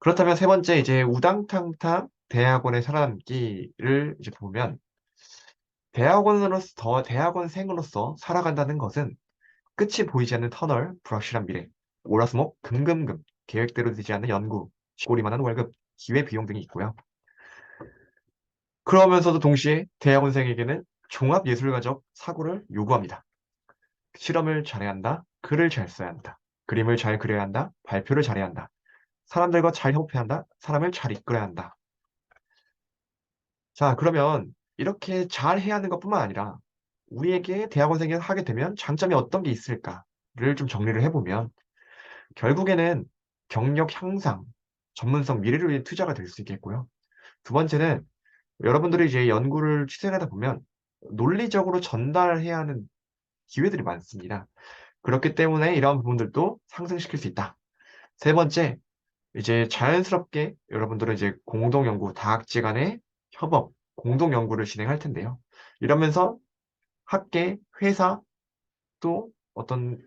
그렇다면 세 번째 이제 우당탕탕 대학원에 살아남기를 이제 보면 대학원생으로서 살아간다는 것은 끝이 보이지 않는 터널, 불확실한 미래, 오라스목, 금금금, 계획대로 되지 않는 연구, 쥐꼬리만한 월급, 기회 비용 등이 있고요. 그러면서도 동시에 대학원생에게는 종합예술가적 사고를 요구합니다. 실험을 잘해야 한다. 글을 잘 써야 한다. 그림을 잘 그려야 한다. 발표를 잘해야 한다. 사람들과 잘 협업해야 한다. 사람을 잘 이끌어야 한다. 자, 그러면 이렇게 잘 해야 하는 것뿐만 아니라 우리에게 대학원생이 하게 되면 장점이 어떤 게 있을까를 좀 정리를 해보면 결국에는 경력 향상, 전문성, 미래를 위해 투자가 될 수 있겠고요. 두 번째는 여러분들이 이제 연구를 추진하다 보면 논리적으로 전달해야 하는 기회들이 많습니다. 그렇기 때문에 이러한 부분들도 상승시킬 수 있다. 세 번째, 이제 자연스럽게 여러분들은 이제 공동 연구, 다학지 간의 협업, 공동 연구를 진행할 텐데요. 이러면서 학계, 회사, 또 어떤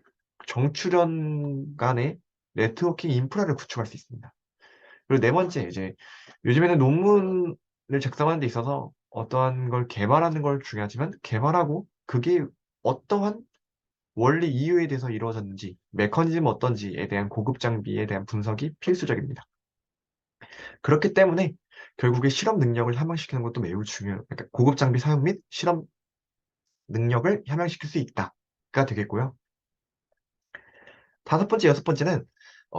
정출연 간의 네트워킹 인프라를 구축할 수 있습니다. 그리고 네 번째, 이제 요즘에는 논문을 작성하는 데 있어서 어떠한 걸 개발하는 걸 중요하지만 개발하고 그게 어떠한 원리 이유에 대해서 이루어졌는지, 메커니즘 어떤지에 대한 고급 장비에 대한 분석이 필수적입니다. 그렇기 때문에 결국에 실험 능력을 향상시키는 것도 매우 중요해요. 그러니까 고급 장비 사용 및 실험 능력을 향상시킬 수 있다가 되겠고요. 다섯 번째, 여섯 번째는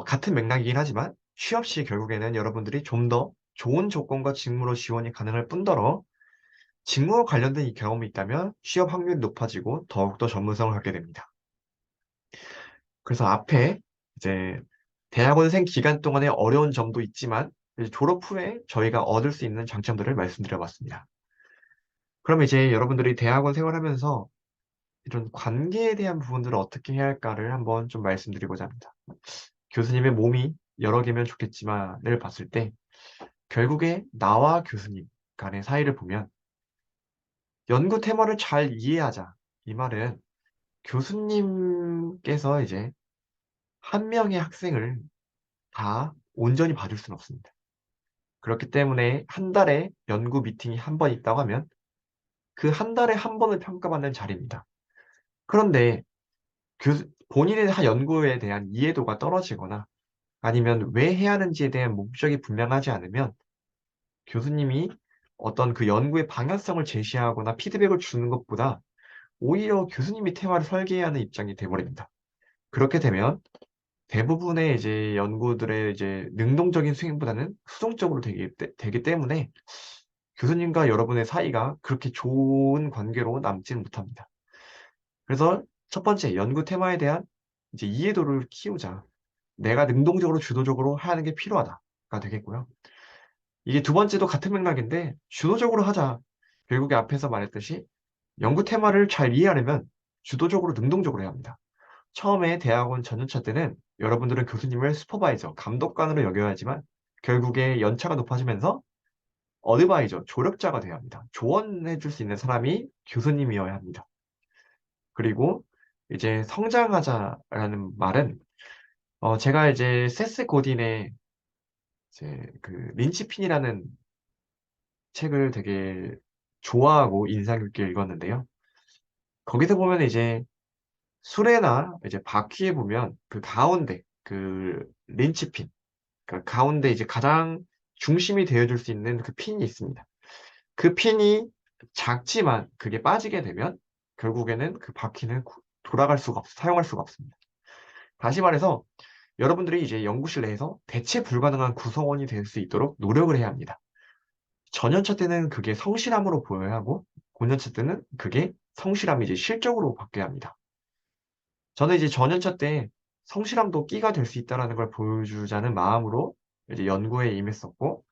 같은 맥락이긴 하지만 취업 시 결국에는 여러분들이 좀 더 좋은 조건과 직무로 지원이 가능할 뿐더러 직무와 관련된 이 경험이 있다면 취업 확률이 높아지고 더욱더 전문성을 갖게 됩니다. 그래서 앞에 이제 대학원생 기간 동안의 어려운 점도 있지만 이제 졸업 후에 저희가 얻을 수 있는 장점들을 말씀드려 봤습니다. 그럼 이제 여러분들이 대학원 생활하면서 이런 관계에 대한 부분들을 어떻게 해야 할까를 한번 좀 말씀드리고자 합니다. 교수님의 몸이 여러 개면 좋겠지만을 봤을 때 결국에 나와 교수님 간의 사이를 보면 연구 테마를 잘 이해하자. 이 말은 교수님께서 이제 한 명의 학생을 다 온전히 봐줄 수는 없습니다. 그렇기 때문에 한 달에 연구 미팅이 한 번 있다고 하면 그 한 달에 한 번을 평가받는 자리입니다. 그런데 본인의 한 연구에 대한 이해도가 떨어지거나 아니면 왜 해야 하는지에 대한 목적이 분명하지 않으면 교수님이 어떤 그 연구의 방향성을 제시하거나 피드백을 주는 것보다 오히려 교수님이 테마를 설계해야 하는 입장이 돼버립니다. 그렇게 되면 대부분의 이제 연구들의 이제 능동적인 수행보다는 수동적으로 되기 때문에 교수님과 여러분의 사이가 그렇게 좋은 관계로 남지는 못합니다. 그래서 첫 번째, 연구 테마에 대한 이제 이해도를 키우자. 내가 능동적으로 주도적으로 하는 게 필요하다가 되겠고요. 이게 두 번째도 같은 맥락인데 주도적으로 하자. 결국에 앞에서 말했듯이 연구 테마를 잘 이해하려면 주도적으로 능동적으로 해야 합니다. 처음에 대학원 전연차 때는 여러분들은 교수님을 슈퍼바이저, 감독관으로 여겨야 하지만 결국에 연차가 높아지면서 어드바이저, 조력자가 되어야 합니다. 조언해 줄 수 있는 사람이 교수님이어야 합니다. 그리고 이제 성장하자라는 말은 제가 이제 세스 고딘의 이제 그 린치핀이라는 책을 되게 좋아하고 인상 깊게 읽었는데요. 거기서 보면 이제 수레나 이제 바퀴에 보면 그 가운데 그 린치핀, 그 가운데 이제 가장 중심이 되어줄 수 있는 그 핀이 있습니다. 그 핀이 작지만 그게 빠지게 되면 결국에는 그 바퀴는 사용할 수가 없습니다. 다시 말해서 여러분들이 이제 연구실 내에서 대체 불가능한 구성원이 될 수 있도록 노력을 해야 합니다. 전연차 때는 그게 성실함으로 보여야 하고, 고년차 때는 그게 성실함이 이제 실적으로 바뀌어야 합니다. 저는 이제 전연차 때 성실함도 끼가 될 수 있다는 걸 보여주자는 마음으로 이제 연구에 임했었고,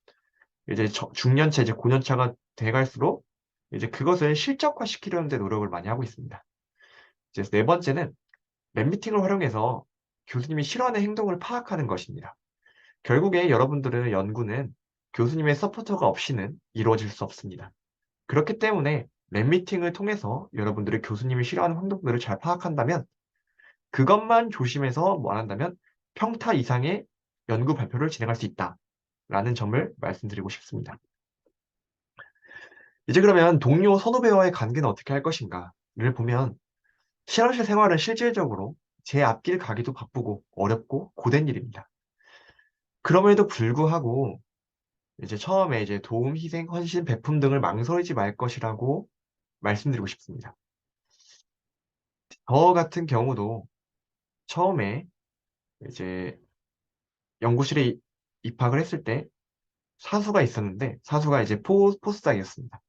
이제 중년차, 이제 고년차가 돼갈수록 이제 그것을 실적화 시키려는 데 노력을 많이 하고 있습니다. 이제 네 번째는 랩미팅을 활용해서 교수님이 싫어하는 행동을 파악하는 것입니다. 결국에 여러분들의 연구는 교수님의 서포터가 없이는 이루어질 수 없습니다. 그렇기 때문에 랩미팅을 통해서 여러분들이 교수님이 싫어하는 행동들을 잘 파악한다면 그것만 조심해서 뭐 안 한다면 평타 이상의 연구 발표를 진행할 수 있다. 라는 점을 말씀드리고 싶습니다. 이제 그러면 동료 선후배와의 관계는 어떻게 할 것인가를 보면 실험실 생활은 실질적으로 제 앞길 가기도 바쁘고 어렵고 고된 일입니다. 그럼에도 불구하고 이제 처음에 이제 도움, 희생, 헌신, 베품 등을 망설이지 말 것이라고 말씀드리고 싶습니다. 저 같은 경우도 처음에 이제 연구실에 입학을 했을 때 사수가 있었는데 사수가 이제 포스닥이었습니다.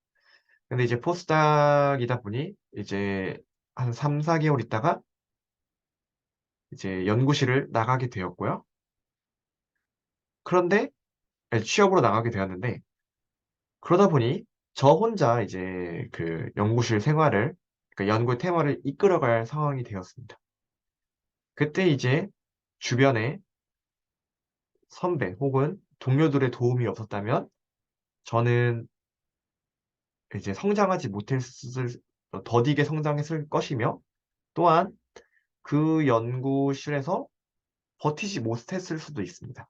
근데 이제 포스닥이다 보니 이제 한 3, 4개월 있다가 이제 연구실을 나가게 되었고요. 그런데 취업으로 나가게 되었는데 그러다 보니 저 혼자 이제 그 연구실 생활을 그러니까 연구 테마를 이끌어갈 상황이 되었습니다. 그때 이제 주변에 선배 혹은 동료들의 도움이 없었다면 저는 이제 성장하지 못했을 더디게 성장했을 것이며 또한 그 연구실에서 버티지 못했을 수도 있습니다.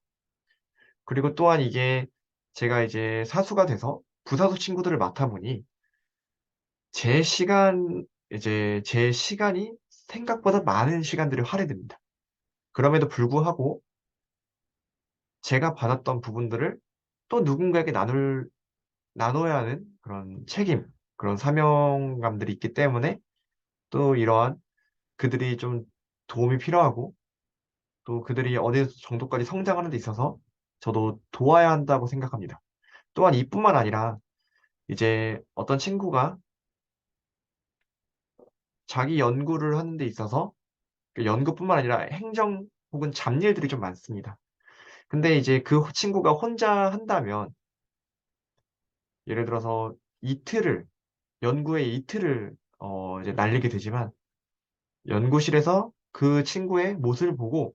그리고 또한 이게 제가 이제 사수가 돼서 부사수 친구들을 맡아보니 제 시간이 생각보다 많은 시간들이 할애됩니다. 그럼에도 불구하고 제가 받았던 부분들을 또 누군가에게 나눠야 하는 그런 책임, 그런 사명감들이 있기 때문에 또 이러한 그들이 좀 도움이 필요하고 또 그들이 어느 정도까지 성장하는 데 있어서 저도 도와야 한다고 생각합니다. 또한 이뿐만 아니라 이제 어떤 친구가 자기 연구를 하는 데 있어서 그 연구뿐만 아니라 행정 혹은 잡일들이 좀 많습니다. 근데 이제 그 친구가 혼자 한다면 예를 들어서 이틀을 연구에 이틀을 이제 날리게 되지만 연구실에서 그 친구의 모습을 보고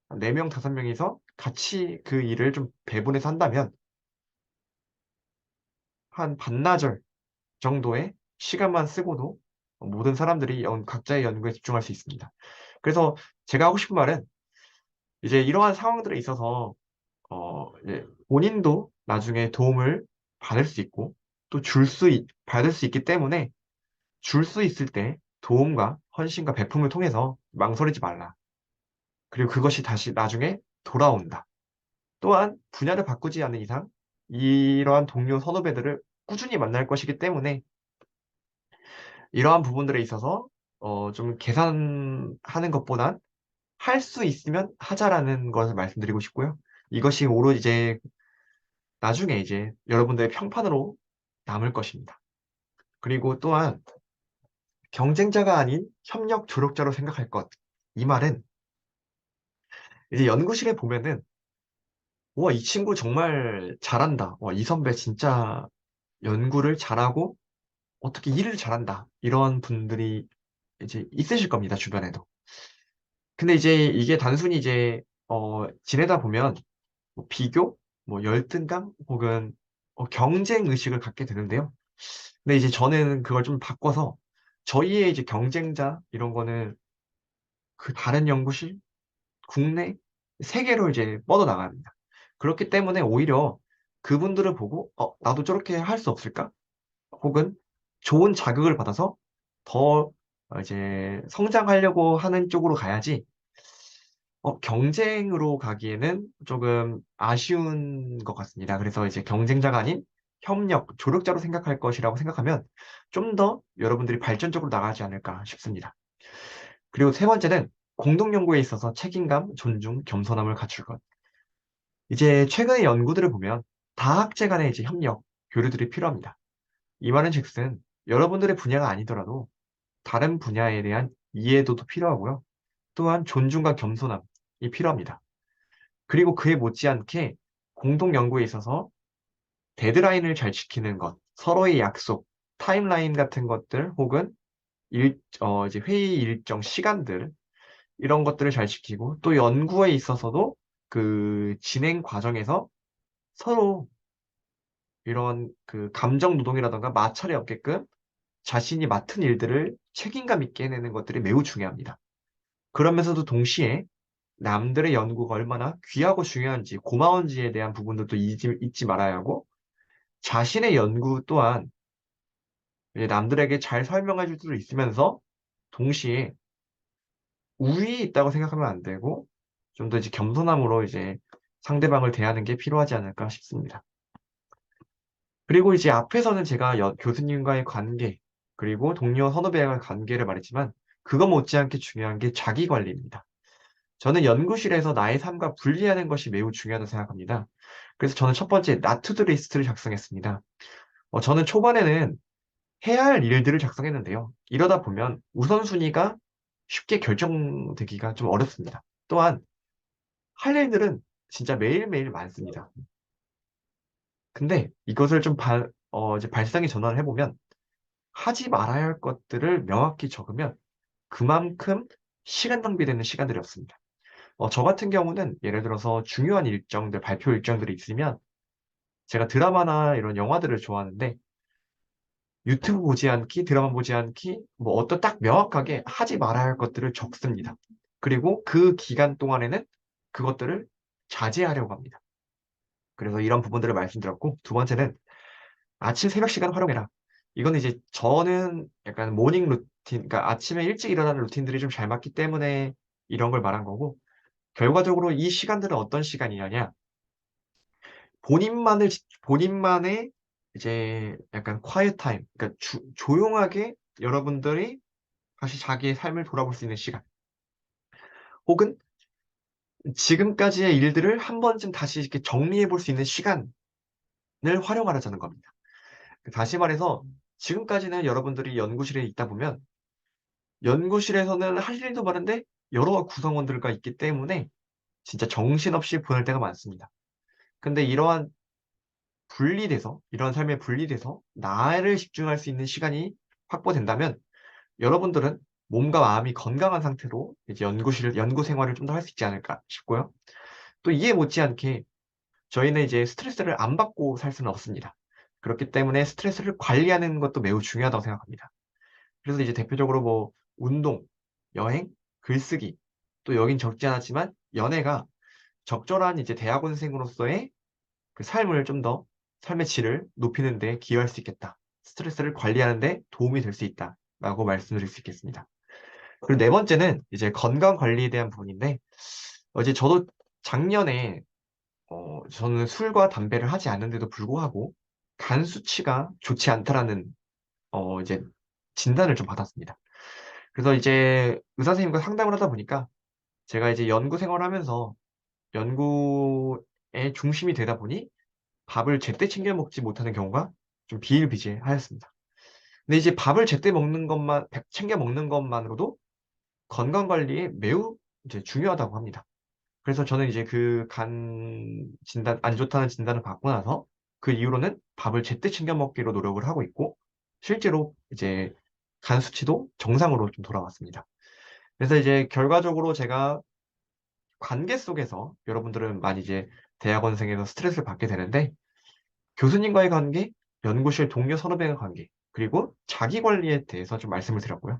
한 4명, 5명이서 같이 그 일을 좀 배분해서 한다면 한 반나절 정도의 시간만 쓰고도 모든 사람들이 각자의 연구에 집중할 수 있습니다. 그래서 제가 하고 싶은 말은 이제 이러한 상황들에 있어서 이제 본인도 나중에 도움을 받을 수 있고 또 받을 수 있기 때문에 줄 수 있을 때 도움과 헌신과 베품을 통해서 망설이지 말라. 그리고 그것이 다시 나중에 돌아온다. 또한 분야를 바꾸지 않는 이상 이러한 동료 선후배들을 꾸준히 만날 것이기 때문에 이러한 부분들에 있어서 좀 계산하는 것보단 할 수 있으면 하자라는 것을 말씀드리고 싶고요. 이것이 오로지 이제 나중에 이제 여러분들의 평판으로 남을 것입니다. 그리고 또한 경쟁자가 아닌 협력 조력자로 생각할 것. 이 말은 이제 연구실에 보면은 와, 이 친구 정말 잘한다. 와, 이 선배 진짜 연구를 잘하고 어떻게 일을 잘한다. 이런 분들이 이제 있으실 겁니다, 주변에도. 근데 이제 이게 단순히 이제 지내다 보면 뭐 비교, 뭐 열등감 혹은 경쟁 의식을 갖게 되는데요. 근데 이제 저는 그걸 좀 바꿔서 저희의 이제 경쟁자 이런 거는 그 다른 연구실, 국내, 세계로 이제 뻗어나갑니다. 그렇기 때문에 오히려 그분들을 보고 나도 저렇게 할 수 없을까? 혹은 좋은 자극을 받아서 더 이제 성장하려고 하는 쪽으로 가야지 경쟁으로 가기에는 조금 아쉬운 것 같습니다. 그래서 이제 경쟁자가 아닌 협력, 조력자로 생각할 것이라고 생각하면 좀 더 여러분들이 발전적으로 나가지 않을까 싶습니다. 그리고 세 번째는 공동 연구에 있어서 책임감, 존중, 겸손함을 갖출 것. 이제 최근의 연구들을 보면 다학제 간의 이제 협력, 교류들이 필요합니다. 이 말은 즉슨 여러분들의 분야가 아니더라도 다른 분야에 대한 이해도도 필요하고요. 또한 존중과 겸손함이 필요합니다. 그리고 그에 못지않게 공동 연구에 있어서 데드라인을 잘 지키는 것, 서로의 약속, 타임라인 같은 것들 혹은 이제 회의 일정 시간들 이런 것들을 잘 지키고 또 연구에 있어서도 그 진행 과정에서 서로 이런 그 감정 노동이라던가 마찰이 없게끔 자신이 맡은 일들을 책임감 있게 해내는 것들이 매우 중요합니다. 그러면서도 동시에 남들의 연구가 얼마나 귀하고 중요한지, 고마운지에 대한 부분도 또 잊지 말아야 하고, 자신의 연구 또한 이제 남들에게 잘 설명해 줄 수 있으면서, 동시에 우위에 있다고 생각하면 안 되고, 좀 더 이제 겸손함으로 이제 상대방을 대하는 게 필요하지 않을까 싶습니다. 그리고 이제 앞에서는 제가 교수님과의 관계, 그리고 동료 선후배와의 관계를 말했지만, 그거 못지않게 중요한 게 자기 관리입니다. 저는 연구실에서 나의 삶과 분리하는 것이 매우 중요하다고 생각합니다. 그래서 저는 첫 번째 나투두 리스트를 작성했습니다. 저는 초반에는 해야 할 일들을 작성했는데요. 이러다 보면 우선순위가 쉽게 결정되기가 좀 어렵습니다. 또한 할 일들은 진짜 매일매일 많습니다. 근데 이것을 좀 이제 발상의 전환을 해보면 하지 말아야 할 것들을 명확히 적으면 그만큼 시간 낭비되는 시간들이 없습니다. 저 같은 경우는 예를 들어서 중요한 일정들, 발표 일정들이 있으면 제가 드라마나 이런 영화들을 좋아하는데 유튜브 보지 않기, 드라마 보지 않기, 뭐 어떤 딱 명확하게 하지 말아야 할 것들을 적습니다. 그리고 그 기간 동안에는 그것들을 자제하려고 합니다. 그래서 이런 부분들을 말씀드렸고, 두 번째는 아침 새벽 시간 활용해라. 이건 이제 저는 약간 모닝 루틴, 그러니까 아침에 일찍 일어나는 루틴들이 좀 잘 맞기 때문에 이런 걸 말한 거고, 결과적으로 이 시간들은 어떤 시간이냐냐? 본인만의 이제 약간 quiet 타임, 그러니까 조용하게 여러분들이 다시 자기의 삶을 돌아볼 수 있는 시간, 혹은 지금까지의 일들을 한 번쯤 다시 이렇게 정리해 볼 수 있는 시간을 활용하려자는 겁니다. 다시 말해서 지금까지는 여러분들이 연구실에 있다 보면 연구실에서는 할 일도 많은데 여러 구성원들과 있기 때문에 진짜 정신없이 보낼 때가 많습니다. 근데 이러한 삶에 분리돼서 나를 집중할 수 있는 시간이 확보된다면 여러분들은 몸과 마음이 건강한 상태로 이제 연구 생활을 좀 더 할 수 있지 않을까 싶고요. 또 이에 못지않게 저희는 이제 스트레스를 안 받고 살 수는 없습니다. 그렇기 때문에 스트레스를 관리하는 것도 매우 중요하다고 생각합니다. 그래서 이제 대표적으로 뭐 운동, 여행, 글쓰기, 또 여긴 적지 않았지만 연애가 적절한 이제 대학원생으로서의 그 삶을 좀 더 삶의 질을 높이는 데 기여할 수 있겠다. 스트레스를 관리하는 데 도움이 될 수 있다. 라고 말씀드릴 수 있겠습니다. 그리고 네 번째는 이제 건강 관리에 대한 부분인데, 이제 저도 작년에, 저는 술과 담배를 하지 않는데도 불구하고 간 수치가 좋지 않다라는, 이제 진단을 좀 받았습니다. 그래서 이제 의사 선생님과 상담을 하다 보니까 제가 이제 연구 생활을 하면서 연구의 중심이 되다 보니 밥을 제때 챙겨 먹지 못하는 경우가 좀 비일비재하였습니다. 근데 이제 밥을 제때 챙겨 먹는 것만으로도 건강 관리에 매우 이제 중요하다고 합니다. 그래서 저는 이제 그 안 좋다는 진단을 받고 나서 그 이후로는 밥을 제때 챙겨 먹기로 노력을 하고 있고, 실제로 이제 간 수치도 정상으로 좀 돌아왔습니다. 그래서 이제 결과적으로 제가 관계 속에서 여러분들은 많이 이제 대학원생에서 스트레스를 받게 되는데, 교수님과의 관계, 연구실 동료 선후배의 관계, 그리고 자기 관리에 대해서 좀 말씀을 드렸고요.